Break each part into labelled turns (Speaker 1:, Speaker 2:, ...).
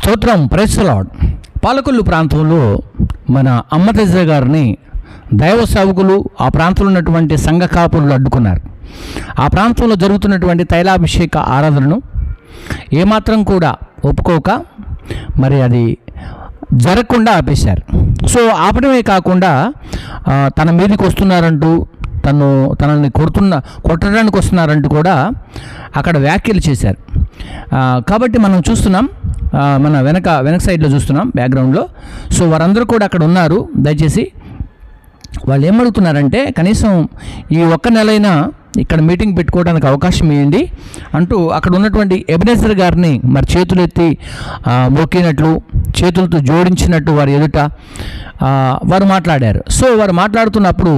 Speaker 1: స్తోత్రం, praise the lord. Palakollu ప్రాంతంలో మన అమ్మతేజ గారిని దైవ సేవకులు, ఆ ప్రాంతంలో ఉన్నటువంటి సంఘ కాపురులు అడ్డుకున్నారు. ఆ ప్రాంతంలో జరుగుతున్నటువంటి తైలాభిషేక ఆరాధనను ఏమాత్రం కూడా ఒప్పుకోక మరి అది జరగకుండా ఆపేశారు. సో ఆపడమే కాకుండా తన మీదకి వస్తున్నారంటూ, తనని కొట్టడానికి వస్తున్నారంటూ కూడా అక్కడ వ్యాఖ్యలు చేశారు. కాబట్టి మనం చూస్తున్నాం, మన వెనక సైడ్లో చూస్తున్నాం బ్యాక్గ్రౌండ్లో. సో వారందరూ కూడా అక్కడ ఉన్నారు. దయచేసి వాళ్ళు ఏమడుగుతున్నారంటే, కనీసం ఈ ఒక్క నెలైనా ఇక్కడ మీటింగ్ పెట్టుకోవడానికి అవకాశం ఇవ్వండి అంటూ అక్కడ ఉన్నటువంటి ఎబెనెజర్ గారిని మరి చేతులెత్తి మొక్కినట్లు, చేతులతో జోడించినట్టు వారి ఎదుట వారు మాట్లాడారు. సో వారు మాట్లాడుతున్నప్పుడు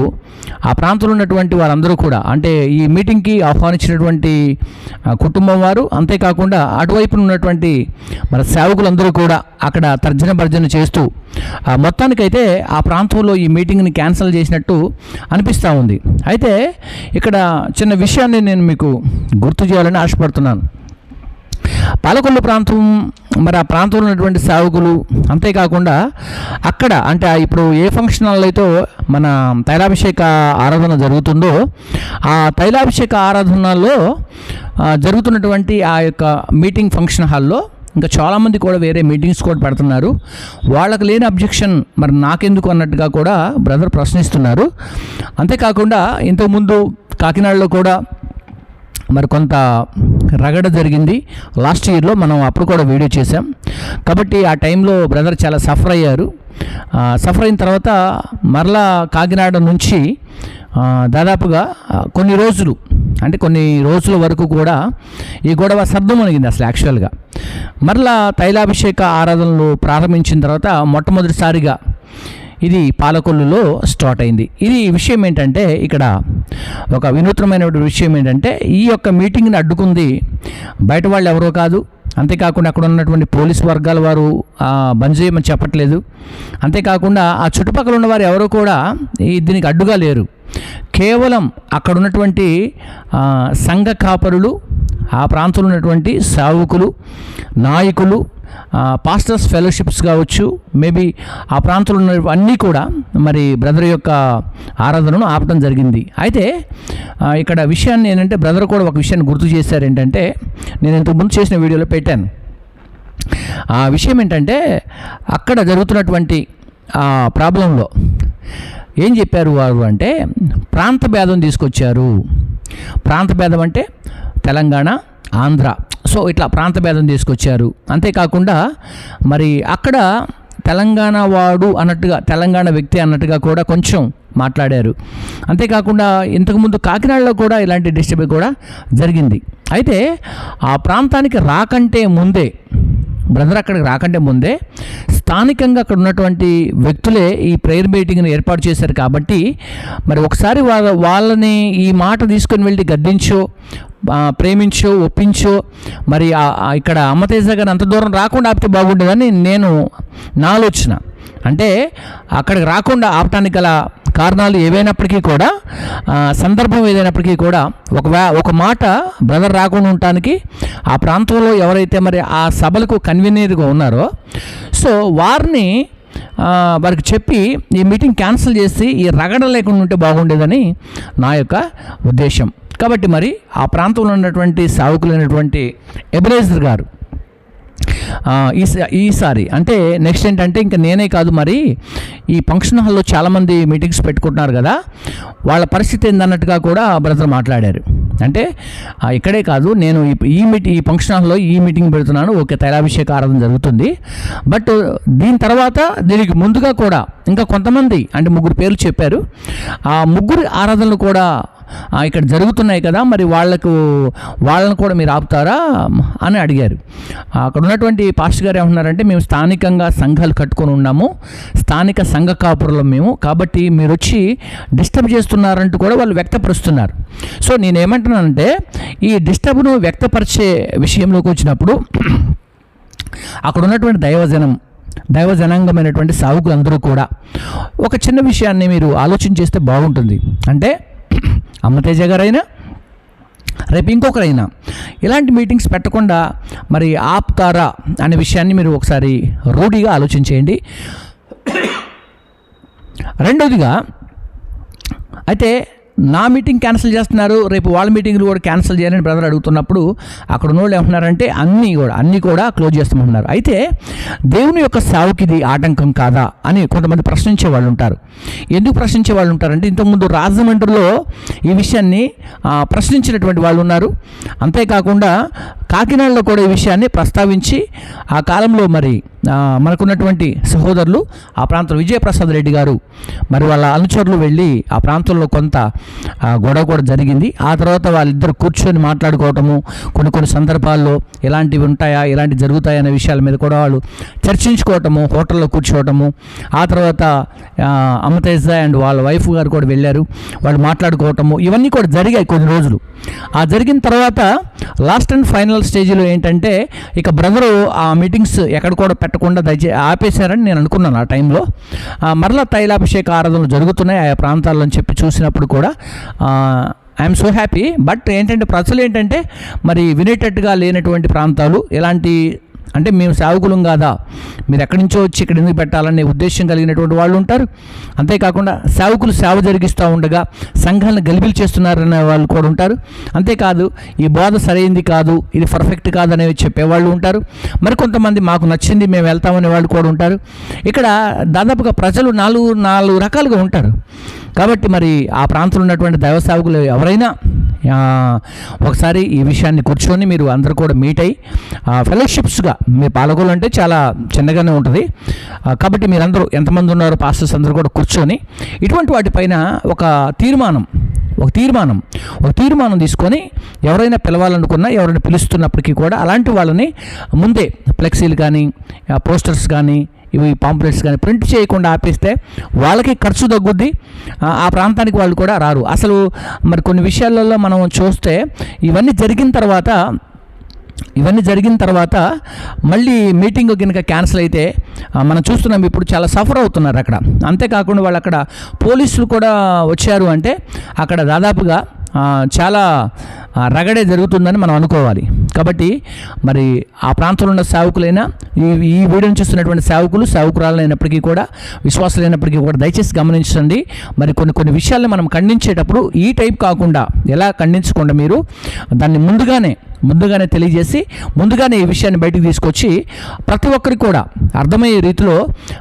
Speaker 1: ఆ ప్రాంతంలో ఉన్నటువంటి వారందరూ కూడా, అంటే ఈ మీటింగ్కి ఆహ్వానించినటువంటి కుటుంబం వారు, అంతేకాకుండా అటువైపు ఉన్నటువంటి మన సేవకులందరూ కూడా అక్కడ తర్జన భర్జన చేస్తూ మొత్తానికైతే ఆ ప్రాంతంలో ఈ మీటింగ్ని క్యాన్సిల్ చేసినట్టు అనిపిస్తూ ఉంది. అయితే ఇక్కడ చిన్న విషయాన్ని నేను మీకు గుర్తు చేయాలని ఆశపడుతున్నాను. పాలకొల్లు ప్రాంతం, మరి ఆ ప్రాంతంలో ఉన్నటువంటి సేవకులు, అంతేకాకుండా అక్కడ అంటే ఇప్పుడు ఏ ఫంక్షన్ హాల్లో అయితే మన తైలాభిషేక ఆరాధన జరుగుతుందో, ఆ తైలాభిషేక ఆరాధనలో జరుగుతున్నటువంటి ఆ యొక్క మీటింగ్ ఫంక్షన్ హాల్లో ఇంకా చాలామంది కూడా వేరే మీటింగ్స్ కూడా పెడుతున్నారు. వాళ్ళకి లేని అబ్జెక్షన్ మరి నాకెందుకు అన్నట్టుగా కూడా బ్రదర్ ప్రశ్నిస్తున్నారు. అంతేకాకుండా ఇంతకుముందు కాకినాడలో కూడా మరి కొంత రగడ జరిగింది లాస్ట్ ఇయర్లో, మనం అప్పుడు కూడా వీడియో చేసాం. కాబట్టి ఆ టైంలో బ్రదర్ చాలా సఫర్ అయ్యారు. సఫర్ అయిన తర్వాత మరలా కాకినాడ నుంచి దాదాపుగా కొన్ని రోజుల వరకు కూడా ఈ గొడవ సర్దుమణిగింది అసలు యాక్చువల్గా. మరలా తైలాభిషేక ఆరాధనలు ప్రారంభించిన తర్వాత మొట్టమొదటిసారిగా ఇది పాలకొల్లులో స్టార్ట్ అయింది. ఇది విషయం ఏంటంటే, ఇక్కడ ఒక వినూత్నమైన విషయం ఏంటంటే, ఈ యొక్క మీటింగ్ని అడ్డుకుంది బయట వాళ్ళు ఎవరో కాదు. అంతేకాకుండా అక్కడ ఉన్నటువంటి పోలీస్ వర్గాల వారు బంద్ చేయమని చెప్పట్లేదు. అంతేకాకుండా ఆ చుట్టుపక్కల ఉన్నవారు ఎవరు కూడా దీనికి అడ్డుగా లేరు. కేవలం అక్కడ ఉన్నటువంటి సంఘ కాపరులు, ఆ ప్రాంతంలో ఉన్నటువంటి సేవకులు, నాయకులు, పాస్టర్స్ ఫెలోషిప్స్ కావచ్చు, మేబీ ఆ ప్రాంతంలో ఉన్న అన్నీ కూడా మరి బ్రదర్ యొక్క ఆరాధనను ఆపడం జరిగింది. అయితే ఇక్కడ విషయాన్ని ఏంటంటే, బ్రదర్ కూడా ఒక విషయాన్ని గుర్తు చేశారు. ఏంటంటే, నేను ఇంతకుముందు చేసిన వీడియోలో పెట్టాను. ఆ విషయం ఏంటంటే, అక్కడ జరుగుతున్నటువంటి ప్రాబ్లంలో ఏం చెప్పారు వారు అంటే, ప్రాంత భేదం తీసుకొచ్చారు. ప్రాంత భేదం అంటే తెలంగాణ, ఆంధ్ర, సో ఇట్లా ప్రాంత భేదం తీసుకొచ్చారు. అంతేకాకుండా మరి అక్కడ తెలంగాణ వాడు అన్నట్టుగా, తెలంగాణ వ్యక్తి అన్నట్టుగా కూడా కొంచెం మాట్లాడారు. అంతేకాకుండా ఇంతకుముందు కాకినాడలో కూడా ఇలాంటి డిస్టర్బ్ కూడా జరిగింది. అయితే ఆ ప్రాంతానికి రాకంటే ముందే, బ్రదర్ అక్కడికి రాకంటే ముందే స్థానికంగా అక్కడ ఉన్నటువంటి వ్యక్తులే ఈ ప్రేయర్ మీటింగ్ని ఏర్పాటు చేశారు. కాబట్టి మరి ఒకసారి వాళ్ళని ఈ మాట తీసుకొని వెళ్ళి గద్దించో, ప్రేమించో, ఒప్పించో, మరి ఇక్కడ అమ్మతేజ గారు అంత దూరం రాకుండా ఆపితే బాగుండేదని నా ఆలోచన. అంటే అక్కడికి రాకుండా ఆపటానికి గల కారణాలు ఏవైనప్పటికీ కూడా, సందర్భం ఏదైనప్పటికీ కూడా, ఒక మాట బ్రదర్ రాకుండా ఉండటానికి ఆ ప్రాంతంలో ఎవరైతే మరి ఆ సభలకు కన్వీనర్గా ఉన్నారో, సో వారికి చెప్పి ఈ మీటింగ్ క్యాన్సిల్ చేసి ఈ రగడ లేకుండా ఉంటే బాగుండేదని నా యొక్క ఉద్దేశం. కాబట్టి మరి ఆ ప్రాంతంలో ఉన్నటువంటి సేవకులైనటువంటి ఎబెనెజర్ గారు ఈసారి అంటే నెక్స్ట్ ఏంటంటే, ఇంకా నేనే కాదు, మరి ఈ ఫంక్షన్ హాల్లో చాలామంది మీటింగ్స్ పెట్టుకుంటున్నారు కదా, వాళ్ళ పరిస్థితి ఏందన్నట్టుగా కూడా బ్రదర్ మాట్లాడారు. అంటే ఇక్కడే కాదు, నేను ఈ ఫంక్షన్ హాల్లో ఈ మీటింగ్ పెడుతున్నాను, ఓకే తైలాభిషేక ఆరాధన జరుగుతుంది, బట్ దీని తర్వాత దీనికి ముందుగా కూడా ఇంకా కొంతమంది, అంటే 3 పేర్లు చెప్పారు, ఆ 3 ఆరాధనలు కూడా ఇక్కడ జరుగుతున్నాయి కదా, మరి వాళ్ళని కూడా మీరు ఆపుతారా అని అడిగారు. అక్కడ ఉన్నటువంటి పాస్టర్ గారు ఏమంటున్నారంటే, మేము స్థానికంగా సంఘాలు కట్టుకొని ఉన్నాము, స్థానిక సంఘ కాపురులం మేము, కాబట్టి మీరు వచ్చి డిస్టర్బ్ చేస్తున్నారంటూ కూడా వాళ్ళు వ్యక్తపరుస్తున్నారు. సో నేనేమంటున్నానంటే, ఈ డిస్టర్బ్ను వ్యక్తపరిచే విషయంలోకి వచ్చినప్పుడు అక్కడ ఉన్నటువంటి దైవజనాంగమైనటువంటి సేవకులందరూ కూడా ఒక చిన్న విషయాన్ని మీరు ఆలోచన చేస్తే బాగుంటుంది. అంటే అమ్మతేజ గారైనా, రేపు ఇంకొకరైనా ఇలాంటి మీటింగ్స్ పెట్టకుండా మరి ఆపుతారా అనే విషయాన్ని మీరు ఒకసారి రూఢిగా ఆలోచించేయండి. రెండవదిగా అయితే నా మీటింగ్ క్యాన్సిల్ చేస్తున్నారు, రేపు వాళ్ళ మీటింగ్లు కూడా క్యాన్సిల్ చేయాలని బ్రదర్ అడుగుతున్నప్పుడు అక్కడ ఉన్నోళ్ళు ఏమంటున్నారంటే అన్నీ కూడా క్లోజ్ చేస్తామంటున్నారు. అయితే దేవుని యొక్క సేవకి ఇది ఆటంకం కాదా అని కొంతమంది ప్రశ్నించే వాళ్ళు ఉంటారు. ఎందుకు ప్రశ్నించే వాళ్ళు ఉంటారంటే ఇంతకుముందు రాజమండ్రిలో ఈ విషయాన్ని ప్రశ్నించినటువంటి వాళ్ళు ఉన్నారు. అంతేకాకుండా కాకినాడలో కూడా ఈ విషయాన్ని ప్రస్తావించి ఆ కాలంలో మరి మనకున్నటువంటి సహోదరులు ఆ ప్రాంతంలో విజయప్రసాద్ రెడ్డి గారు మరి వాళ్ళ అనుచరులు వెళ్ళి ఆ ప్రాంతంలో కొంత గొడవ కూడా జరిగింది. ఆ తర్వాత వాళ్ళిద్దరు కూర్చొని మాట్లాడుకోవటము, కొన్ని సందర్భాల్లో ఇలాంటివి ఉంటాయా, ఇలాంటివి జరుగుతాయా అనే విషయాల మీద కూడా వాళ్ళు చర్చించుకోవటము, హోటల్లో కూర్చోవటము. ఆ తర్వాత అమతేజ అండ్ వాళ్ళ వైఫ్ గారు కూడా వెళ్ళారు, వాళ్ళు మాట్లాడుకోవటము, ఇవన్నీ కూడా జరిగాయి కొన్ని రోజులు. ఆ జరిగిన తర్వాత లాస్ట్ అండ్ ఫైనల్ స్టేజ్లో ఏంటంటే ఇక బ్రదరు ఆ మీటింగ్స్ ఎక్కడ కూడా పెట్టకుండా దయచేసి ఆపేశారని నేను అనుకున్నాను. ఆ టైంలో మరలా తైలాభిషేక ఆరాధనలు జరుగుతున్నాయి ఆయా ప్రాంతాల్లో అని చెప్పి చూసినప్పుడు కూడా ఐఎమ్ సో హ్యాపీ. బట్ ఏంటంటే ప్రజలు ఏంటంటే మరి వినేటట్టుగా లేనటువంటి ప్రాంతాలు, ఎలాంటి అంటే మేము సేవకులం కాదా, మీరు ఎక్కడి నుంచో వచ్చి ఇక్కడ ఎందుకు పెట్టాలనే ఉద్దేశం కలిగినటువంటి వాళ్ళు ఉంటారు. అంతేకాకుండా సేవకులు సేవ జరిగిస్తూ ఉండగా సంఘాలను గలిబిలి చేస్తున్నారనే వాళ్ళు కూడా ఉంటారు. అంతేకాదు ఈ బోధ సరైంది కాదు, ఇది పర్ఫెక్ట్ కాదు అనేవి చెప్పేవాళ్ళు ఉంటారు. మరి కొంతమంది మాకు నచ్చింది మేము వెళ్తామనే వాళ్ళు కూడా ఉంటారు. ఇక్కడ దాదాపుగా ప్రజలు నాలుగు రకాలుగా ఉంటారు. కాబట్టి మరి ఆ ప్రాంతంలో ఉన్నటువంటి దైవ సేవకులు ఎవరైనా ఒకసారి ఈ విషయాన్ని కూర్చొని మీరు అందరూ కూడా మీట్ అయ్యి ఫెలోషిప్స్గా మీ పాలకులు అంటే చాలా చిన్నగానే ఉంటుంది. కాబట్టి మీరందరూ ఎంతమంది ఉన్నారో పాస్టర్స్ అందరూ కూడా కూర్చొని ఇటువంటి వాటిపైన ఒక తీర్మానం తీసుకొని ఎవరైనా పిలవాలనుకున్నా, ఎవరైనా పిలుస్తున్నప్పటికీ కూడా అలాంటి వాళ్ళని ముందే ఫ్లెక్సీలు కానీ పోస్టర్స్ కానీ ఇవి పాంప్లెట్స్ కానీ ప్రింట్ చేయకుండా ఆపేస్తే వాళ్ళకి ఖర్చు తగ్గుద్ది, ఆ ప్రాంతానికి వాళ్ళు కూడా రారు. అసలు మరి కొన్ని విషయాలలో మనం చూస్తే ఇవన్నీ జరిగిన తర్వాత మళ్ళీ మీటింగ్ కనుక క్యాన్సిల్ అయితే మనం చూస్తున్నాం ఇప్పుడు చాలా సఫర్ అవుతున్నారు అక్కడ. అంతేకాకుండా వాళ్ళు అక్కడ పోలీసులు కూడా వచ్చారు అంటే అక్కడ దాదాపుగా చాలా రగడే జరుగుతుందని మనం అనుకోవాలి. కాబట్టి మరి ఆ ప్రాంతంలో ఉన్న సేవకులైనా ఈ వీడియోని చూస్తున్నటువంటి సేవకురాలైనప్పటికీ కూడా విశ్వాసులైనప్పటికీ కూడా దయచేసి గమనించండి. మరి కొన్ని విషయాలను మనం ఖండించేటప్పుడు ఈ టైప్ కాకుండా ఎలా ఖండించకుండా మీరు దాన్ని ముందుగానే తెలియజేసి ముందుగానే ఈ విషయాన్ని బయటకు తీసుకొచ్చి ప్రతి ఒక్కరికి కూడా అర్థమయ్యే రీతిలో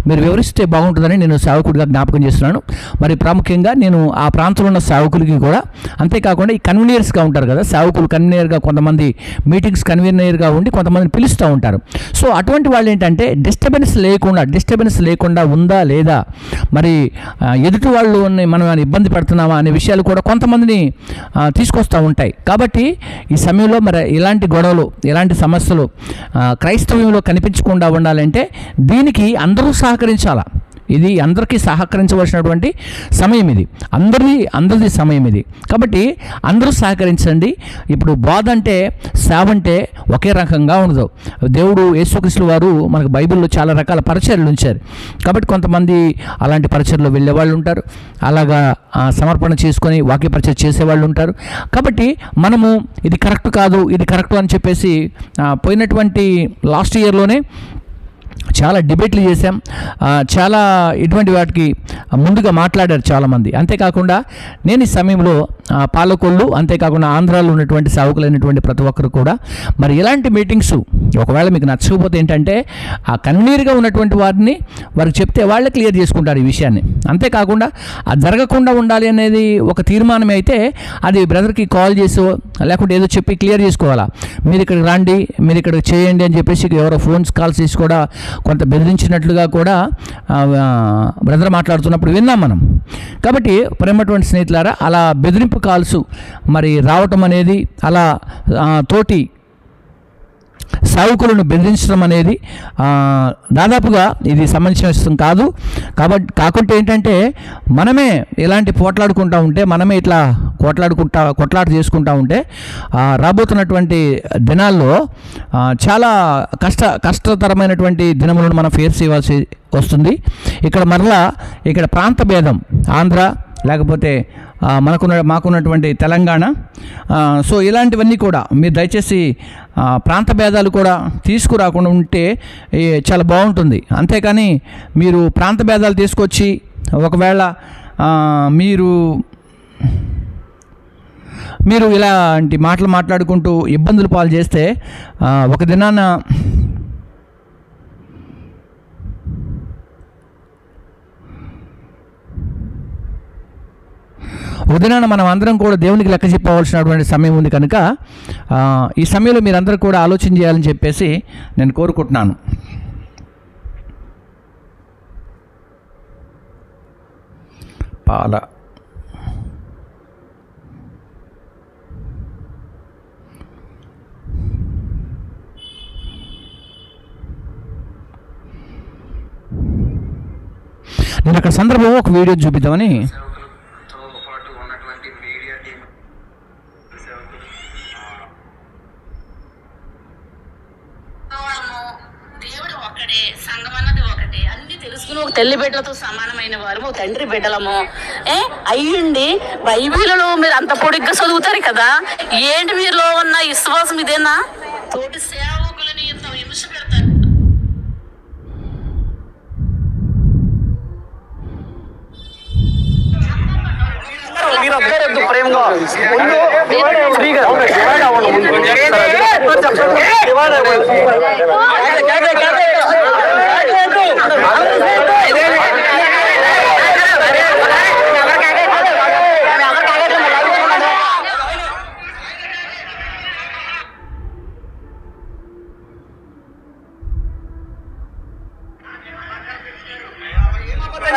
Speaker 1: మీరు వివరిస్తే బాగుంటుందని నేను సేవకుడిగా జ్ఞాపకం చేస్తున్నాను. మరి ప్రాముఖ్యంగా నేను ఆ ప్రాంతంలో ఉన్న సేవకులకి కూడా, అంతేకాకుండా ఈ కన్వీనియర్స్గా ఉంటారు కదా సేవకులు, కన్వీనియర్గా కొంతమంది మీటింగ్స్ కన్వీనియర్గా ఉండి కొంతమందిని పిలుస్తూ ఉంటారు. సో అటువంటి వాళ్ళు ఏంటంటే డిస్టర్బెన్స్ లేకుండా ఉందా లేదా, మరి ఎదుటి వాళ్ళు మనం ఇబ్బంది పడుతున్నామా అనే విషయాలు కూడా కొంతమందిని తీసుకొస్తూ ఉంటాయి. కాబట్టి ఈ సమయంలో మరి ఇలాంటి గొడవలు, ఇలాంటి సమస్యలు క్రైస్తవ్యంలో కనిపించకుండా ఉండాలంటే దీనికి అందరూ సహకరించాలా. ఇది అందరికీ సహకరించవలసినటువంటి సమయం, ఇది అందరిది సమయం ఇది. కాబట్టి అందరూ సహకరించండి. ఇప్పుడు బోధ అంటే, సేవ అంటే ఒకే రకంగా ఉండదు. దేవుడు యేసుక్రీస్తు వారు మనకు బైబిల్లో చాలా రకాల పరిచర్యలు ఉంచారు. కాబట్టి కొంతమంది అలాంటి పరిచర్లో వెళ్ళే వాళ్ళు ఉంటారు, అలాగా సమర్పణ చేసుకొని వాక్య పరిచయం చేసేవాళ్ళు ఉంటారు. కాబట్టి మనము ఇది కరెక్ట్ కాదు, ఇది కరెక్ట్ అని చెప్పేసి పోయినటువంటి లాస్ట్ ఇయర్లోనే చాలా డిబేట్లు చేశాం, చాలా ఇటువంటి వాటికి ముందుగా మాట్లాడారు చాలామంది. అంతేకాకుండా నేను ఈ సమయంలో పాలకొల్లు, అంతేకాకుండా ఆంధ్రాలో ఉన్నటువంటి సేవకులైనటువంటి ప్రతి ఒక్కరు కూడా మరి ఇలాంటి మీటింగ్స్ ఒకవేళ మీకు నచ్చకపోతే ఏంటంటే ఆ కన్వీనర్గా ఉన్నటువంటి వారికి చెప్తే వాళ్ళే క్లియర్ చేసుకుంటారు ఈ విషయాన్ని. అంతేకాకుండా అది జరగకుండా ఉండాలి అనేది ఒక తీర్మానం అయితే అది బ్రదర్కి కాల్ చేసో లేకుంటే ఏదో చెప్పి క్లియర్ చేసుకోవాలా. మీరు ఇక్కడికి రండి, మీరు ఇక్కడ చేయండి అని చెప్పేసి ఎవరో ఫోన్స్ కాల్స్ చేసి కూడా కొంత బెదిరించినట్లుగా కూడా బ్రదర్ మాట్లాడుతున్నప్పుడు విన్నాం మనం. కాబట్టి ప్రేమటువంటి స్నేహితులారా, అలా బెదిరింపు కాల్స్ మరి రావటం అనేది, అలా తోటి సేవకులను బెదిరించడం అనేది దాదాపుగా ఇది సమంజసం కాదు. కాకుంటే ఏంటంటే మనమే ఇలాంటి పోట్లాడుకుంటూ ఉంటే, మనమే ఇట్లా కొట్లాట చేసుకుంటూ ఉంటే రాబోతున్నటువంటి దినాల్లో చాలా కష్టతరమైనటువంటి దినములను మనం ఫేస్ చేయవలసి వస్తుంది. ఇక్కడ మరలా ప్రాంత భేదం, ఆంధ్ర లేకపోతే మాకున్నటువంటి తెలంగాణ. సో ఇలాంటివన్నీ కూడా మీరు దయచేసి ప్రాంత భేదాలు కూడా తీసుకురాకుండా ఉంటే చాలా బాగుంటుంది. అంతేకాని మీరు ప్రాంత భేదాలు తీసుకొచ్చి ఒకవేళ మీరు ఇలాంటి మాటలు మాట్లాడుకుంటూ ఇబ్బందులు పాలు చేస్తే ఒక దినాన మనం అందరం కూడా దేవునికి లెక్క చెప్పవలసినటువంటి సమయం ఉంది కనుక ఈ సమయంలో మీరందరూ కూడా ఆలోచన చేయాలని చెప్పేసి నేను కోరుకుంటున్నాను. నేను అక్కడ సందర్భంలో ఒక వీడియో చూపిద్దామని
Speaker 2: తెల్లి బిడ్డలతో సమానమైన వారు తండ్రి బిడ్డలము అయ్యండి. బైబిల్లో మీరు అంత పొడిగ్గా చదువుతారు కదా, ఏంటి మీలో ఉన్న విశ్వాసం ఇదేనా? తోటి సేవకులని ఇంత విమర్శ పెడతారు. మీరందరూ ప్రేమగా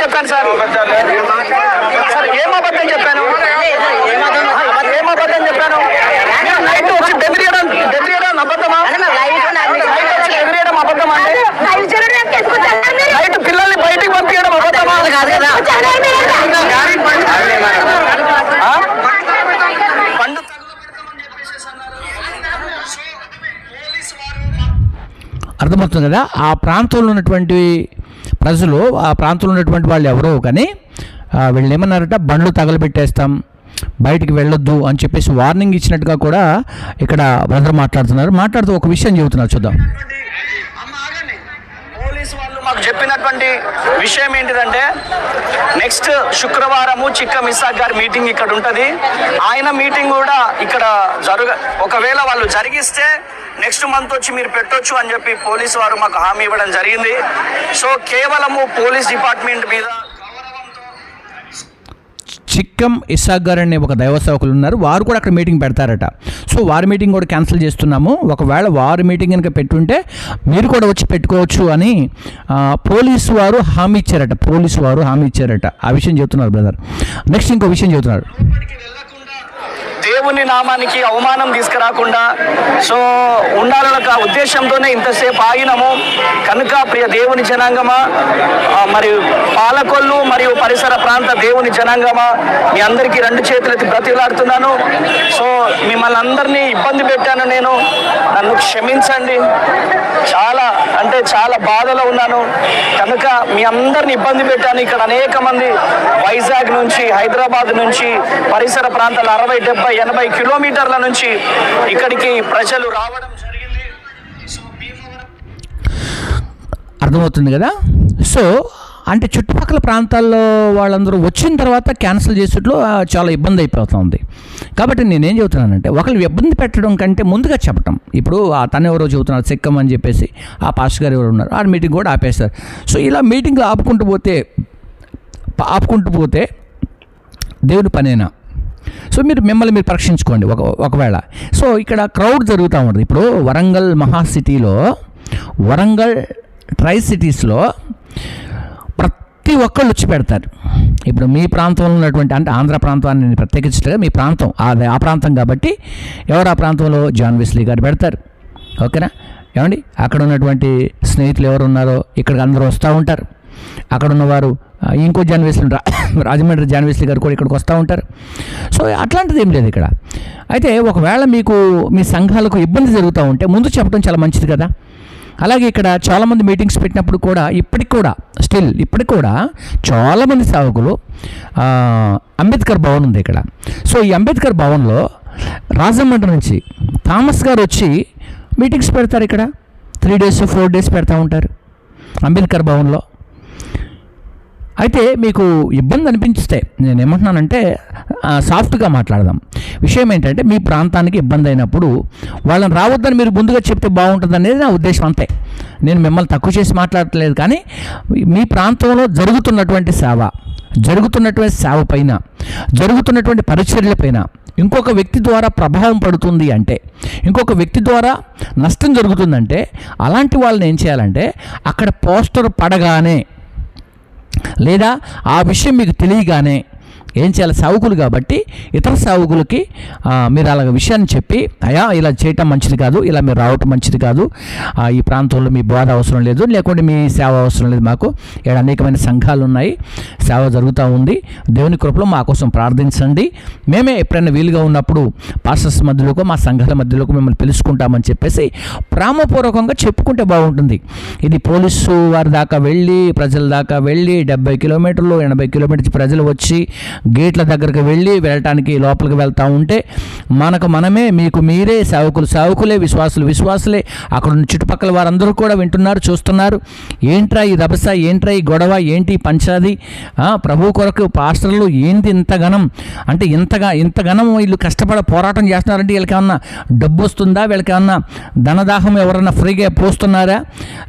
Speaker 2: చెప్పాను సార్. ఏమబద్ధం చెప్పాను? ఏమబద్ధం చెప్పాను? నైట్ వచ్చి బెదిరియడం అబద్ధమా? బెదిరియడం అబద్ధమా? నైట్ పిల్లల్ని బయటికి పంపించడం అబద్ధమా?
Speaker 1: అర్థమవుతుంది కదా. ఆ ప్రాంతంలో ఉన్నటువంటి ప్రజలు, ఆ ప్రాంతంలో ఉన్నటువంటి వాళ్ళు ఎవరో కానీ వీళ్ళు ఏమన్నారట, బండ్లు తగలబెట్టేస్తాం, బయటికి వెళ్ళొద్దు అని చెప్పేసి వార్నింగ్ ఇచ్చినట్టుగా కూడా ఇక్కడ బ్రదర్ మాట్లాడుతూ ఒక విషయం చెబుతున్నారు, చూద్దాం.
Speaker 3: పోలీసు వాళ్ళు మాకు చెప్పినటువంటి విషయం ఏంటిదంటే, నెక్స్ట్ శుక్రవారము చిక్కం ఇసాక్ గారి మీటింగ్ ఇక్కడ ఉంటుంది. ఆయన మీటింగ్ కూడా ఇక్కడ ఒకవేళ వాళ్ళు జరిగిస్తే నెక్స్ట్ మంత్ వచ్చి మీరు పెట్టొచ్చు అని చెప్పి పోలీసు వారు మాకు హామీ ఇవ్వడం జరిగింది. సో కేవలము పోలీస్ డిపార్ట్మెంట్ మీద
Speaker 1: చిక్కం ఇసాక్ గారు అనే ఒక దైవ సేవకులు ఉన్నారు, వారు కూడా అక్కడ మీటింగ్ పెడతారట. సో వారి మీటింగ్ కూడా క్యాన్సిల్ చేస్తున్నాము, ఒకవేళ వారి మీటింగ్ కనుక పెట్టుంటే మీరు కూడా వచ్చి పెట్టుకోవచ్చు అని పోలీసు వారు హామీ ఇచ్చారట. ఆ విషయం చెబుతున్నారు బ్రదర్. నెక్స్ట్ ఇంకో విషయం చెబుతున్నారు,
Speaker 3: దేవుని నామానికి అవమానం తీసుకురాకుండా సో ఉండాలన్న ఉద్దేశంతోనే ఇంతసేపు ఆగినాము. కనుక ప్రియ దేవుని జనాంగమా, మరియు పాలకొల్లు మరియు పరిసర ప్రాంత దేవుని జనాంగమా, మీ అందరికీ 2 చేతులెత్తి బ్రతిలాడుతున్నాను. సో మిమ్మల్ని అందరినీ ఇబ్బంది పెట్టాను, నన్ను క్షమించండి. చాలా బాధలో ఉన్నాను. కనుక మీ అందరిని ఇబ్బంది పెట్టాను. ఇక్కడ అనేక మంది వైజాగ్ నుంచి, హైదరాబాద్ నుంచి, పరిసర ప్రాంతాల 60, 70, 80 కిలోమీటర్ల నుంచి ఇక్కడికి ప్రజలు రావడం జరిగింది.
Speaker 1: అర్థమవుతుంది కదా. సో అంటే చుట్టుపక్కల ప్రాంతాల్లో వాళ్ళందరూ వచ్చిన తర్వాత క్యాన్సిల్ చేసేట్లో చాలా ఇబ్బంది అయిపోతుంది. కాబట్టి నేనేం చెబుతున్నానంటే, ఒకళ్ళు ఇబ్బంది పెట్టడం కంటే ముందుగా చెప్పటం. ఇప్పుడు తను ఎవరో చెబుతున్నారు సిక్కం అని చెప్పేసి, ఆ పాస్టర్ గారు ఎవరు ఉన్నారు, ఆ మీటింగ్ కూడా ఆపేస్తారు. సో ఇలా మీటింగ్లు ఆపుకుంటూ పోతే దేవుని పనేనా? సో మిమ్మల్ని మీరు పరీక్షించుకోండి ఒకవేళ. సో ఇక్కడ క్రౌడ్ జరుగుతూ ఉంటుంది. ఇప్పుడు వరంగల్ మహాసిటీలో, వరంగల్ ట్రై సిటీస్లో ప్రతి ఒక్కళ్ళు వచ్చి పెడతారు. ఇప్పుడు మీ ప్రాంతంలో ఉన్నటువంటి, అంటే ఆంధ్ర ప్రాంతాన్ని నేను ప్రత్యేకించగా మీ ప్రాంతం ఆ ప్రాంతం కాబట్టి, ఎవరు ఆ ప్రాంతంలో జాన్ వెస్లీ గారు పెడతారు. ఓకేనా ఏమండి? అక్కడ ఉన్నటువంటి స్నేహితులు ఎవరు ఉన్నారో ఇక్కడికి అందరూ వస్తూ ఉంటారు. అక్కడ ఉన్నవారు ఇంకో John Wesley, Rajahmundry John Wesley గారు కూడా ఇక్కడికి వస్తూ ఉంటారు. సో అట్లాంటిది ఏం లేదు ఇక్కడ. అయితే ఒకవేళ మీకు మీ సంఘాలకు ఇబ్బంది జరుగుతూ ఉంటే ముందు చెప్పడం చాలా మంచిది కదా. అలాగే ఇక్కడ చాలామంది మీటింగ్స్ పెట్టినప్పుడు కూడా ఇప్పటికి కూడా చాలామంది సేవకులు అంబేద్కర్ భవన్ ఉంది ఇక్కడ. సో ఈ అంబేద్కర్ భవన్లో రాజమండ్రి నుంచి థామస్ గారు వచ్చి మీటింగ్స్ పెడతారు. ఇక్కడ 3 days 4 days పెడతా ఉంటారు అంబేద్కర్ భవన్లో. అయితే మీకు ఇబ్బంది అనిపించితే నేను ఏమంటున్నానంటే సాఫ్ట్గా మాట్లాడదాం. విషయం ఏంటంటే మీ ప్రాంతానికి ఇబ్బంది అయినప్పుడు వాళ్ళని రావద్దని మీరు ముందుగా చెప్తే బాగుంటుంది అనేది నా ఉద్దేశం, అంతే. నేను మిమ్మల్ని తక్కువ చేసి మాట్లాడట్లేదు, కానీ మీ ప్రాంతంలో జరుగుతున్నటువంటి సేవ పైన, జరుగుతున్నటువంటి పరిచర్యల పైన ఇంకొక వ్యక్తి ద్వారా ప్రభావం పడుతుంది అంటే, ఇంకొక వ్యక్తి ద్వారా నష్టం జరుగుతుందంటే అలాంటి వాళ్ళని ఏం చేయాలంటే అక్కడ పోస్టర్ పడగానే లేదా ఆ విషయం మీకు తెలియగానే ఏం చేయాలి, సేవకులు కాబట్టి ఇతర సేవకులకి మీరు అలాగ విషయాన్ని చెప్పి, అయ్యా ఇలా చేయటం మంచిది కాదు, ఇలా మీరు రావటం మంచిది కాదు, ఈ ప్రాంతంలో మీ బోధ అవసరం లేదు, లేకుంటే మీ సేవ అవసరం లేదు, మాకు ఇక్కడ అనేకమైన సంఘాలు ఉన్నాయి, సేవ జరుగుతూ ఉంది, దేవుని కృపలో మా కోసం ప్రార్థించండి, మేమే ఎప్పుడైనా వీలుగా ఉన్నప్పుడు పాస్టర్స్ మధ్యలోకి మా సంఘాల మధ్యలోకి మిమ్మల్ని పిలుచుకుంటామని చెప్పేసి ప్రేమపూర్వకంగా చెప్పుకుంటే బాగుంటుంది. ఇది పోలీసు వారి దాకా వెళ్ళి, ప్రజల దాకా వెళ్ళి 70 కిలోమీటర్లు 80 కిలోమీటర్స్ ప్రజలు వచ్చి గేట్ల దగ్గరికి వెళ్ళటానికి లోపలికి వెళ్తూ ఉంటే మనకు మనమే, మీకు మీరే సేవకులే, విశ్వాసులే, అక్కడ ఉన్న చుట్టుపక్కల వారందరూ కూడా వింటున్నారు, చూస్తున్నారు. ఏంట్రా ఈ రభస, ఏంట్రా ఈ గొడవ, ఏంటి పంచాది, ప్రభు కొరకు పాస్టర్లు ఏంటి ఇంతగనం, అంటే ఇంతగనం వీళ్ళు పోరాటం చేస్తున్నారంటే వీళ్ళకి ఏమన్నా డబ్బు వస్తుందా, వీళ్ళకి ఏమన్నా ధనదాహం ఎవరన్నా ఫ్రీగా పోస్తున్నారా,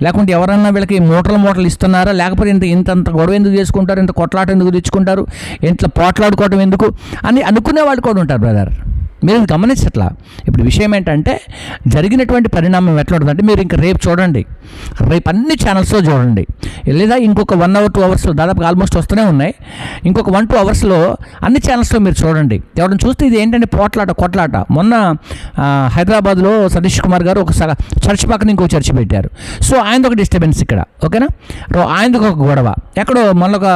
Speaker 1: లేకుంటే ఎవరన్నా వీళ్ళకి మూటలు ఇస్తున్నారా, లేకపోతే ఇంత గొడవ ఎందుకు చేసుకుంటారు, ఇంత కొట్లాట ఎందుకు తెచ్చుకుంటారు, ఇంట్లో పోట్లాడుకోవడం ఎందుకు అని అనుకునే వాళ్ళు కూడా ఉంటారు బ్రదర్. మీరు గమనించట్లా. ఇప్పుడు విషయం ఏంటంటే జరిగినటువంటి పరిణామం ఎట్లా ఉంటుందంటే, మీరు ఇంకా రేపు చూడండి, రేపు అన్ని ఛానల్స్లో చూడండి, లేదా ఇంకొక 1 hour 2 hours దాదాపు ఆల్మోస్ట్ వస్తూనే ఉన్నాయి, ఇంకొక 1-2 hours అన్ని ఛానల్స్లో మీరు చూడండి. ఎవరైనా చూస్తే ఇది ఏంటంటే కొట్లాట. మొన్న హైదరాబాద్లో సతీష్ కుమార్ గారు ఒక చర్చ్ పక్కన ఇంకో చర్చ్ పెట్టారు. సో ఆయనది ఒక డిస్టర్బెన్స్ ఇక్కడ, ఓకేనా, ఆయనది ఒక గొడవ ఎక్కడో మొన్నొక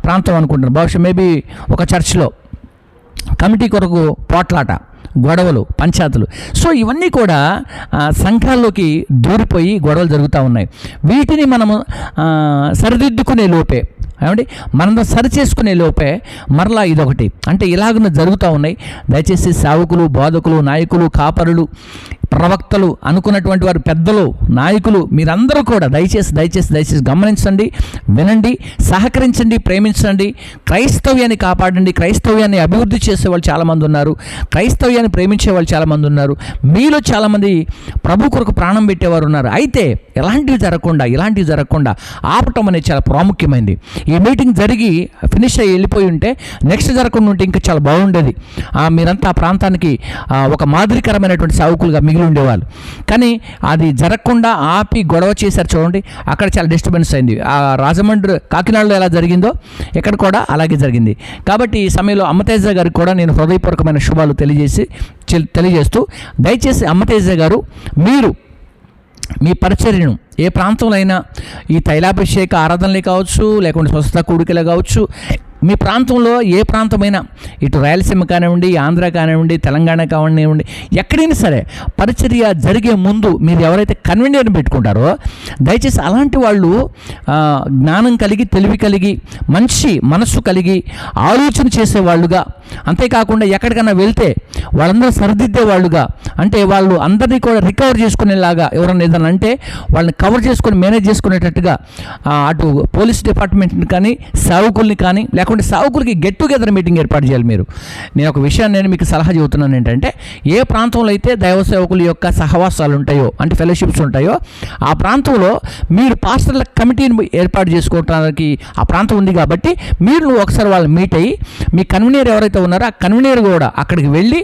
Speaker 1: ప్రాంతం అనుకుంటున్నారు, బహుశా మేబీ ఒక చర్చ్లో కమిటీ కొరకు పోట్లాట, గొడవలు, పంచాయతీలు. సో ఇవన్నీ కూడా సంఘాల్లోకి దూరిపోయి గొడవలు జరుగుతూ ఉన్నాయి. వీటిని మనము సరిదిద్దుకునే లోపే, ఏమండి, మనం సరి చేసుకునే లోపే మరలా ఇదొకటి అంటే ఇలాగ జరుగుతూ ఉన్నాయి. దయచేసి సేవకులు, బోధకులు, నాయకులు, కాపరులు, ప్రవక్తలు అనుకున్నటువంటి వారు, పెద్దలు, నాయకులు, మీరందరూ కూడా దయచేసి గమనించండి, వినండి, సహకరించండి, ప్రేమించండి, క్రైస్తవ్యాన్ని కాపాడండి. క్రైస్తవ్యాన్ని అభివృద్ధి చేసేవాళ్ళు చాలామంది ఉన్నారు, క్రైస్తవ్యాన్ని ప్రేమించే వాళ్ళు చాలామంది ఉన్నారు, మీలో చాలామంది ప్రభు కొరకు ప్రాణం పెట్టేవారు ఉన్నారు. అయితే ఇలాంటివి జరగకుండా ఆపటం అనేది చాలా ప్రాముఖ్యమైనది. ఈ మీటింగ్ జరిగి ఫినిష్ అయ్యి వెళ్ళిపోయి ఉంటే నెక్స్ట్ జరగకుండా ఉంటే ఇంకా చాలా బాగుండేది. మీరంతా ఆ ప్రాంతానికి ఒక మాదిరికరమైనటువంటి సేవకులుగా మిగిలి ఉండేవాళ్ళు. కానీ అది జరగకుండా ఆపి గొడవ చేశారు చూడండి, అక్కడ చాలా డిస్టర్బెన్స్ అయింది. రాజమండ్రి, కాకినాడలో ఎలా జరిగిందో ఇక్కడ కూడా అలాగే జరిగింది. కాబట్టి ఈ సమయంలో అమ్మతేజ గారికి కూడా నేను హృదయపూర్వకమైన శుభాలు తెలియజేస్తూ దయచేసి అమ్మతేజ గారు, మీరు మీ పరిచర్యను ఏ ప్రాంతంలో అయినా, ఈ తైలాభిషేక ఆరాధనలే కావచ్చు, లేకుంటే స్వస్థత కూడికలే కావచ్చు, మీ ప్రాంతంలో ఏ ప్రాంతమైనా, ఇటు రాయలసీమ కానివ్వండి, ఆంధ్ర కానివ్వండి, తెలంగాణ కానివ్వండి, ఎక్కడైనా సరే పరిచర్య జరిగే ముందు మీరు ఎవరైతే కన్వీనర్ని పెట్టుకుంటారో దయచేసి అలాంటి వాళ్ళు జ్ఞానం కలిగి, తెలివి కలిగి, మంచి మనస్సు కలిగి, ఆలోచన చేసేవాళ్ళుగా, అంతేకాకుండా ఎక్కడికైనా వెళ్తే వాళ్ళందరూ సరిదిద్దే వాళ్ళుగా, అంటే వాళ్ళు అందరినీ కూడా రికవర్ చేసుకునేలాగా, ఎవరన్నా ఏదన్నా అంటే వాళ్ళని కవర్ చేసుకొని మేనేజ్ చేసుకునేటట్టుగా అటు పోలీస్ డిపార్ట్మెంట్ని కానీ, సేవకుల్ని కానీ, లేకుంటే సేవకులకి గెట్ టుగెదర్ మీటింగ్ ఏర్పాటు చేయాలి. నేను ఒక విషయాన్ని నేను మీకు సలహా చెబుతున్నాను ఏంటంటే, ఏ ప్రాంతంలో అయితే దైవ సేవకుల యొక్క సహవాసాలు ఉంటాయో, అంటే ఫెలోషిప్స్ ఉంటాయో, ఆ ప్రాంతంలో మీరు పాస్టర్ల కమిటీని ఏర్పాటు చేసుకోవడానికి ఆ ప్రాంతం ఉంది. కాబట్టి మీరు ఒకసారి వాళ్ళని మీట్ అయ్యి, మీ కన్వీనర్ ఎవరైతే ఉన్నారో ఆ కన్వీనర్ కూడా అక్కడికి వెళ్ళి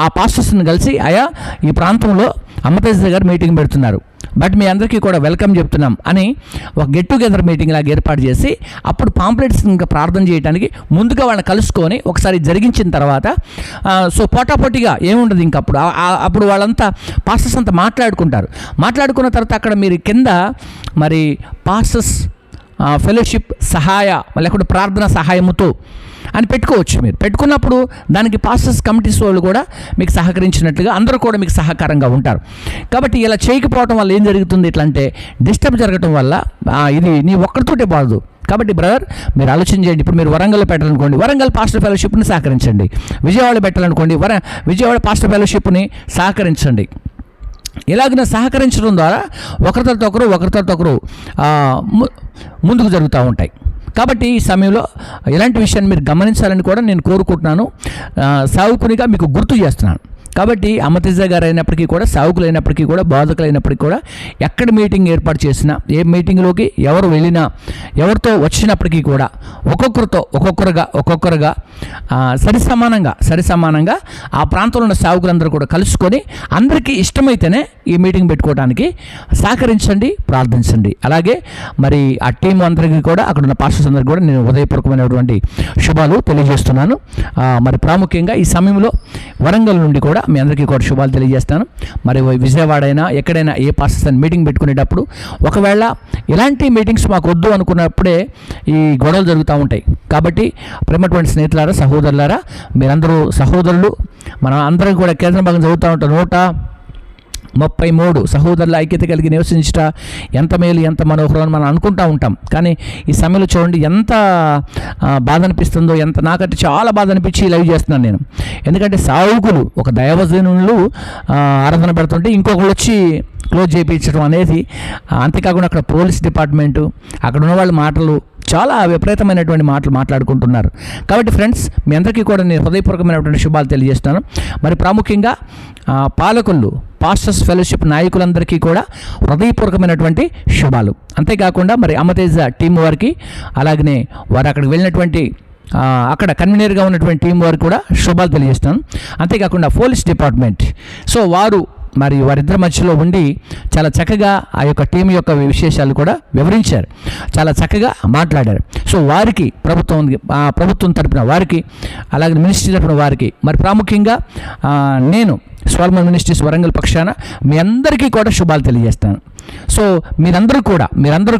Speaker 1: ఆ పాస్టర్స్ని కలిసి, అయా ఈ ప్రాంతంలో అమ్మతేజ గారు మీటింగ్ పెడుతున్నారు, బట్ మీ అందరికీ కూడా వెల్కమ్ చెప్తున్నాం అని ఒక గెట్ టుగెదర్ మీటింగ్ లాగా ఏర్పాటు చేసి, అప్పుడు పాంప్లెట్స్ ఇంకా ప్రార్థన చేయడానికి ముందుగా వాళ్ళని కలుసుకొని ఒకసారి జరిగించిన తర్వాత, సో పోటాపోటీగా ఏముండదు ఇంక అప్పుడు వాళ్ళంతా పాస్టర్స్ అంతా మాట్లాడుకున్న తర్వాత అక్కడ మీరు కింద మరి పాస్టర్స్ ఫెలోషిప్ సహాయ లేకుంటే ప్రార్థన సహాయముతో అని పెట్టుకోవచ్చు. మీరు పెట్టుకున్నప్పుడు దానికి పాస్టర్స్ కమిటీస్ వాళ్ళు కూడా మీకు సహకరించినట్లుగా అందరూ కూడా మీకు సహకారంగా ఉంటారు. కాబట్టి ఇలా చేయకపోవడం వల్ల ఏం జరుగుతుంది, ఇట్లా అంటే డిస్టర్బ్ జరగటం వల్ల ఇది నీ ఒక్కరితోటే బాదు. కాబట్టి బ్రదర్ మీరు ఆలోచన చేయండి. ఇప్పుడు మీరు వరంగల్లో పెట్టాలనుకోండి, వరంగల్ పాస్టర్ ఫెలోషిప్ని సహకరించండి. విజయవాడ పెట్టాలనుకోండి, విజయవాడ పాస్టర్ ఫెలోషిప్ని సహకరించండి. ఇలాగ సహకరించడం ద్వారా ఒకరితో ఒకరు ముందుకు జరుగుతూ ఉంటాయి. కాబట్టి ఈ సమయంలో ఇలాంటి విషయాన్ని మీరు గమనించాలని కూడా నేను కోరుకుంటున్నాను. సావుకునిగా మీకు గుర్తు చేస్తున్నాను. కాబట్టి అమ్మతేజ గారు అయినప్పటికీ కూడా, సావుకులు అయినప్పటికీ కూడా, బోధకులు అయినప్పటికీ కూడా ఎక్కడ మీటింగ్ ఏర్పాటు చేసినా, ఏ మీటింగ్లోకి ఎవరు వెళ్ళినా, ఎవరితో వచ్చినప్పటికీ కూడా ఒక్కొక్కరుగా సరిసమానంగా ఆ ప్రాంతంలో ఉన్న సావుకులందరూ కూడా కలుసుకొని అందరికీ ఇష్టమైతేనే ఈ మీటింగ్ పెట్టుకోవడానికి సహకరించండి, ప్రార్థించండి. అలాగే మరి ఆ టీం అందరికీ కూడా, అక్కడ ఉన్న పాస్టర్స్ అందరికీ కూడా నేను ఉదయపూర్వకమైనటువంటి శుభాలు తెలియజేస్తున్నాను. మరి ప్రాముఖ్యంగా ఈ సమయంలో వరంగల్ నుండి కూడా మీ అందరికీ కూడా శుభాలు తెలియజేస్తాను. మరి విజయవాడ అయినా ఎక్కడైనా ఏ పాస్టర్స్ అని మీటింగ్ పెట్టుకునేటప్పుడు ఒకవేళ ఇలాంటి మీటింగ్స్ మాకు వద్దు అనుకున్నప్పుడే ఈ గొడవలు జరుగుతూ ఉంటాయి. కాబట్టి ప్రేమటువంటి స్నేహితులారా, సహోదరులారా, మీరందరూ సహోదరులు, మనం అందరం కూడా కేంద్ర భాగం చదువుతూ ఉంటాం. 133 సహోదరుల ఐక్యత కలిగి నివసించుట ఎంత మేలు, ఎంత మనోహరం అని మనం అనుకుంటూ ఉంటాం. కానీ ఈ సమయంలో చూడండి ఎంత బాధ అనిపిస్తుందో, నాకంటే చాలా బాధ అనిపించి లైవ్ చేస్తున్నాను నేను. ఎందుకంటే సావుకులు ఒక దైవజనులు ఆరాధన పెడుతుంటే ఇంకొకళ్ళు వచ్చి క్లోజ్ చేయించడం అనేది, అంతేకాకుండా అక్కడ పోలీస్ డిపార్ట్మెంటు, అక్కడ ఉన్న వాళ్ళ మాటలు చాలా విపరీతమైనటువంటి మాటలు మాట్లాడుకుంటున్నారు. కాబట్టి ఫ్రెండ్స్, మీ అందరికీ కూడా నేను హృదయపూర్వకమైనటువంటి శుభాలు తెలియజేస్తాను. మరి ప్రాముఖ్యంగా పాలకులు, పాస్టర్స్ ఫెలోషిప్ నాయకులందరికీ కూడా హృదయపూర్వకమైనటువంటి శుభాలు. అంతేకాకుండా మరి అమ్మతేజ టీం వారికి, అలాగనే వారు అక్కడికి వెళ్ళినటువంటి అక్కడ కన్వీనర్గా ఉన్నటువంటి టీం వారికి కూడా శుభాలు తెలియజేస్తాను. అంతేకాకుండా పోలీస్ డిపార్ట్మెంట్, సో వారిద్దరి మధ్యలో ఉండి చాలా చక్కగా ఆ యొక్క టీం యొక్క విశేషాలు కూడా వివరించారు, చాలా చక్కగా మాట్లాడారు. సో వారికి ప్రభుత్వం తరపున వారికి, అలాగే మినిస్ట్రీ తరపున వారికి, మరి ప్రాముఖ్యంగా నేను స్వాల్మన్ మినిస్ట్రీస్ వరంగల్ పక్షాన మీ అందరికీ కూడా శుభాలు తెలియజేస్తాను. సో మీరందరూ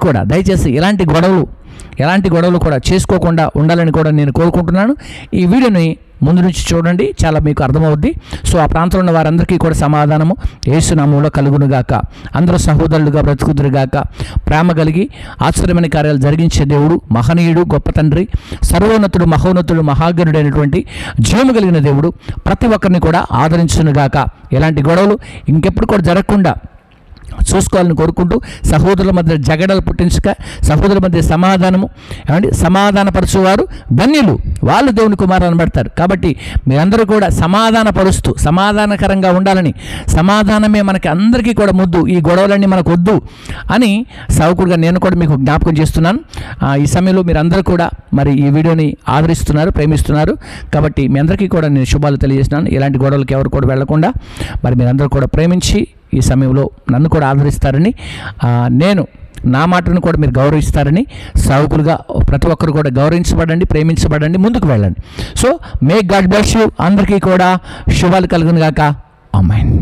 Speaker 1: కూడా దయచేసి ఎలాంటి గొడవలు కూడా చేసుకోకుండా ఉండాలని కూడా నేను కోరుకుంటున్నాను. ఈ వీడియోని ముందు నుంచి చూడండి, చాలా మీకు అర్థమవుద్ది. సో ఆ ప్రాంతంలో ఉన్న వారందరికీ కూడా సమాధానము యేసు నామములో కలుగునుగాక. అందరూ సహోదరులుగా బ్రతుకుదురుగాక. ప్రేమ కలిగి ఆశ్చర్యమైన కార్యాలు జరిగించే దేవుడు, మహనీయుడు, గొప్ప తండ్రి, సర్వోన్నతుడు, మహోన్నతుడు, మహాగణుడైనటువంటి జీవము కలిగిన దేవుడు ప్రతి ఒక్కరిని కూడా ఆదరించునుగాక. ఎలాంటి గొడవలు ఇంకెప్పుడు కూడా జరగకుండా చూసుకోవాలని కోరుకుంటూ, సహోదరుల మధ్య జగడలు పుట్టించక, సహోదరుల మధ్య సమాధానపరచువారు ధన్యులు, వాళ్ళు దేవుని కుమారులు అనబడతారు. కాబట్టి మీరందరూ కూడా సమాధానకరంగా ఉండాలని, సమాధానమే మనకి అందరికీ కూడా ముద్దు, ఈ గొడవలన్నీ మనకు వద్దు అని సావుకుడుగా నేను కూడా మీకు జ్ఞాపకం చేస్తున్నాను. ఈ సమయంలో మీరందరూ కూడా మరి ఈ వీడియోని ఆదరిస్తున్నారు, ప్రేమిస్తున్నారు. కాబట్టి మీ అందరికీ కూడా నేను శుభాలు తెలియజేస్తున్నాను. ఇలాంటి గొడవలకి ఎవరు కూడా వెళ్లకుండా మరి మీరందరూ కూడా ప్రేమించి ఈ సమయంలో నన్ను కూడా ఆదరిస్తారని, నేను నా మాటను కూడా మీరు గౌరవిస్తారని, సావుకులుగా ప్రతి ఒక్కరు కూడా గౌరవించబడండి, ప్రేమించబడండి, ముందుకు వెళ్ళండి. So may God bless you. అందరికీ కూడా శుభాలు కలుగును గాక. ఆమేన్.